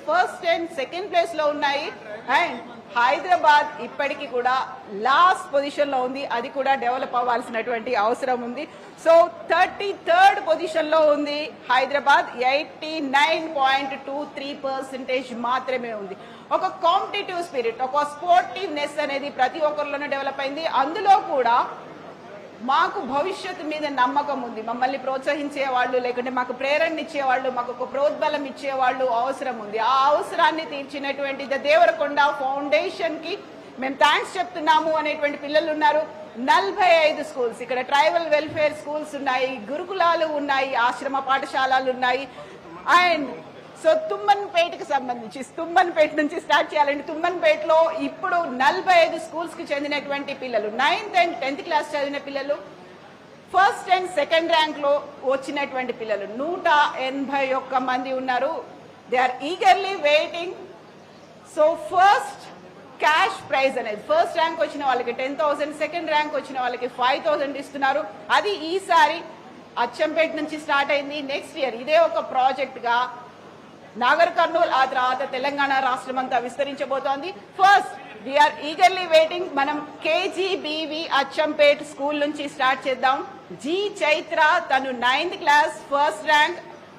First and second place లో ఉన్నాయి. And Hyderabad ఇప్పటికీ కూడా లాస్ట్ పొజిషన్ లో ఉంది. అది కూడా డెవలప్ అవ్వాల్సినటువంటి అవసరం ఉంది. సో 33rd పొజిషన్ లో ఉంది హైదరాబాద్. 89.23% మాత్రమే ఉంది. ఒక కాంపిటేటివ్ స్పిరిట్, ఒక స్పోర్టివ్నెస్ అనేది ప్రతి ఒక్కరిలోనూ డెవలప్ అయింది. అందులో కూడా మాకు భవిష్యత్తు మీద నమ్మకం ఉంది. మమ్మల్ని ప్రోత్సహించే వాళ్ళు, లేకుంటే మాకు ప్రేరణ ఇచ్చేవాళ్ళు, మాకు ఒక ప్రోద్బలం ఇచ్చేవాళ్ళు అవసరం ఉంది. ఆ అవసరాన్ని తీర్చినటువంటి దేవరకొండ ఫౌండేషన్ కి మేము థ్యాంక్స్ చెప్తున్నాము అనేటువంటి పిల్లలు ఉన్నారు. 45 స్కూల్స్, ఇక్కడ ట్రైబల్ వెల్ఫేర్ స్కూల్స్ ఉన్నాయి, గురుకులాలు ఉన్నాయి, ఆశ్రమ పాఠశాలలు ఉన్నాయి. అండ్ సో తుమ్మన్పేటకి సంబంధించి, తుమ్మన్పేట నుంచి స్టార్ట్ చేయాలండి. తుమ్మన్పేటలో ఇప్పుడు 45 స్కూల్స్ కి చెందినటువంటి పిల్లలు, 9th and 10th క్లాస్ చదివిన పిల్లలు, ఫస్ట్ అండ్ సెకండ్ ర్యాంక్ లో వచ్చినటువంటి పిల్లలు 181 మంది ఉన్నారు. They are eagerly waiting. So first cash prize అనేది ఫస్ట్ ర్యాంక్ వచ్చిన వాళ్ళకి 10,000, సెకండ్ ర్యాంక్ వచ్చిన వాళ్ళకి 5,000 ఇస్తున్నారు. అది ఈసారి అచ్చంపేట నుంచి స్టార్ట్ అయింది. నెక్స్ట్ ఇయర్ ఇదే ఒక ప్రాజెక్ట్ గా నాగర్ కర్నూల్, ఆ తర్వాత తెలంగాణ రాష్ట్రం అంతా విస్తరించబోతోంది. First we are eagerly waiting. మనం కేజీబీవి అచ్చంపేట్ స్కూల్ నుంచి స్టార్ట్ చేద్దాం. జి చైత్ర, తను 9th class first rank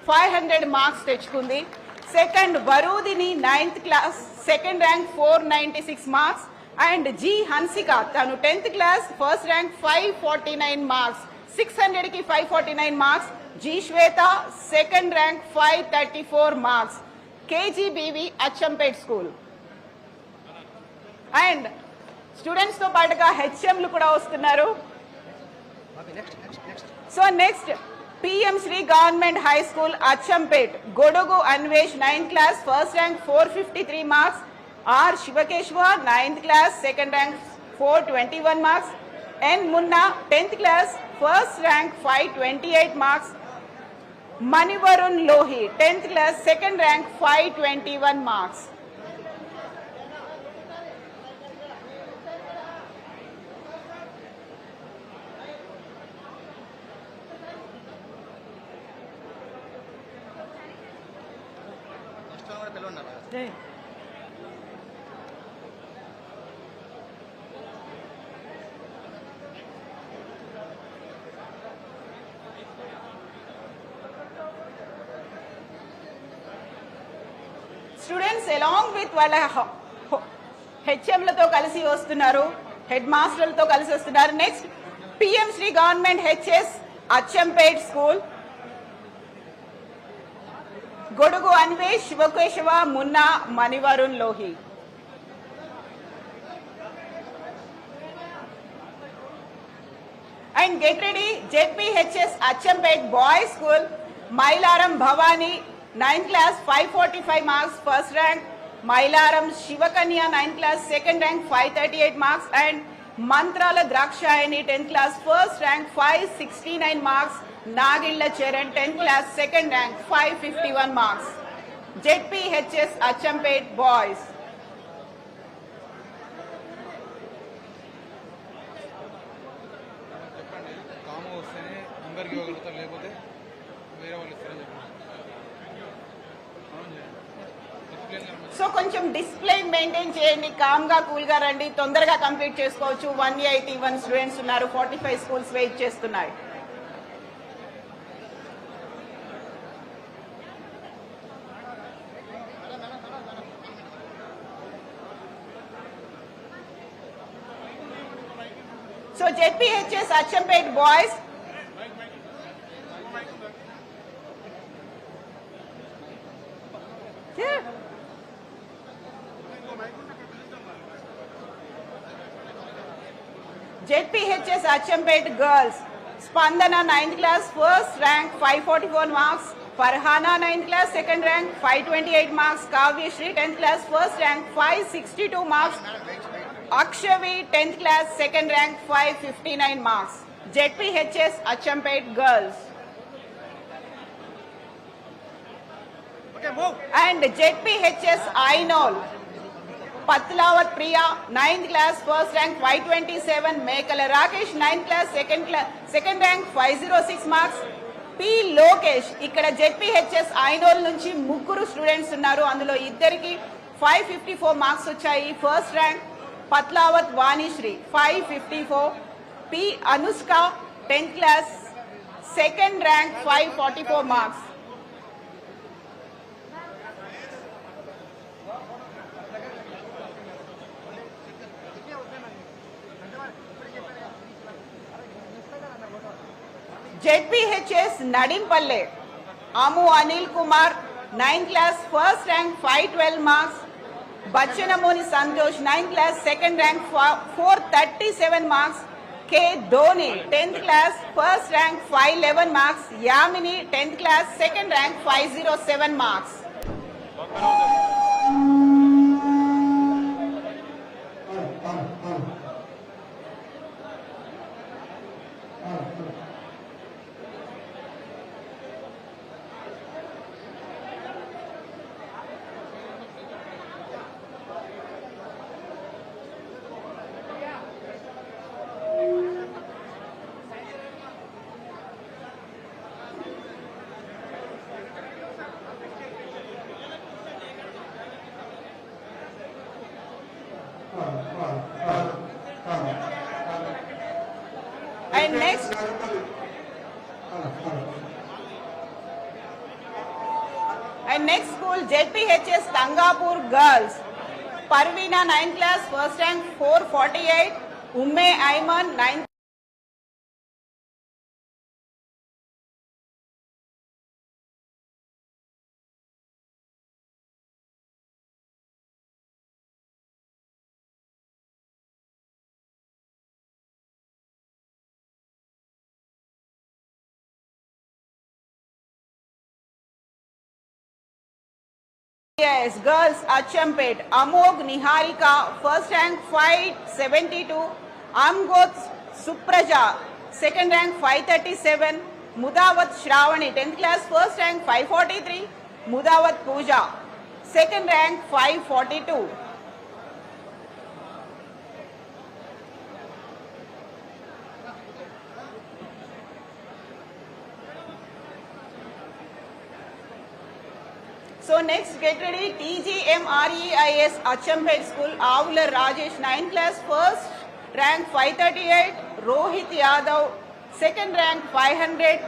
500 marks తెచ్చుకుంది. Second Varudhini 9th class second rank 496 marks. And G Hansika, తను 10th class first rank 549 marks. 600 కి 549 marks. G Shweta second rank 534 marks. KGBV Achampet school. And students తో పాటుగా హెచ్ఎంలు కూడా వస్తున్నారు. So next PM Shri government high school Achampet, Godugu Anvesh 9th class first rank 453 marks. R Shivakeshwa 9th class second rank 421 marks. N Munna 10th class first rank 528 marks. Manivarun Lohi 10th class second rank 521 marks. Students along with వాళ్ళ హెచ్ఎంలతో కలిసి వస్తున్నారు, head మాస్టర్లతో కలిసి వస్తున్నారు. Next PM Shri government HS Achampet school, Godugu Anvesh, Shivakeshava, Munna, Manivarun Lohi. And get ready. ZPHS Achampet boys school, Mailaram Bhavani 9th class 545 marks first rank. Mailaram Shivakanya 9th class second rank 538 marks. And Mantrala Drakshayani 10th class first rank 569 marks. Nagilla Charan 10th class second rank 551 marks. ZPHS Achampet boys. So కొంచెం discipline maintain చేయండి, calm గా cool గా రండి, తొందరగా complete చేసుకోవచ్చు. 181 students ఉన్నారు, 45 schools wait చేస్తున్నాయి. So ZPHS Achampet boys, ZPHS Achampet girls, Spandana 9th class first rank 544 marks. Farhana 9th class second rank 528 marks. Kavyasri 10th class first rank 562 marks. Akshavi 10th class second rank 559 marks. ZPHS Achampet girls. And ZPHS Ainol, Patlavath Priya 9th class first rank 527. Mekala Rakesh 9th class second rank 506 marks. P Lokesh ఇక్కడ ZPHS ఐనోల్ నుంచి ముగ్గురు students ఉన్నారు. అందులో ఇద్దరికి 554 marks వచ్చాయి. First rank Patlavath Vanisri 554, P Anushka 10th class second rank 544 marks. ZPHS Nadimpalle Amu Anil Kumar 9th class first rank 512 marks. Bachchanamoni Santosh 9th class second rank 437 marks. K Dhoni 10th class first rank 511 marks. Yamini 10th class second rank 507 marks. And next school JPHS Tangapur Girls. Parveena 9th class first rank 448. Umme Ayman 9th Yes, girls Achampet, Amog Niharika, first rank 572, Amgoth Supraja, second rank 537, Mudawat Shravani, 10th class, first rank 543, Mudawat Pooja, second rank 542. So next get ready, TGMREIS Achampet School, Avular Rajesh 9th class first rank 538, Rohit Yadav second rank 500,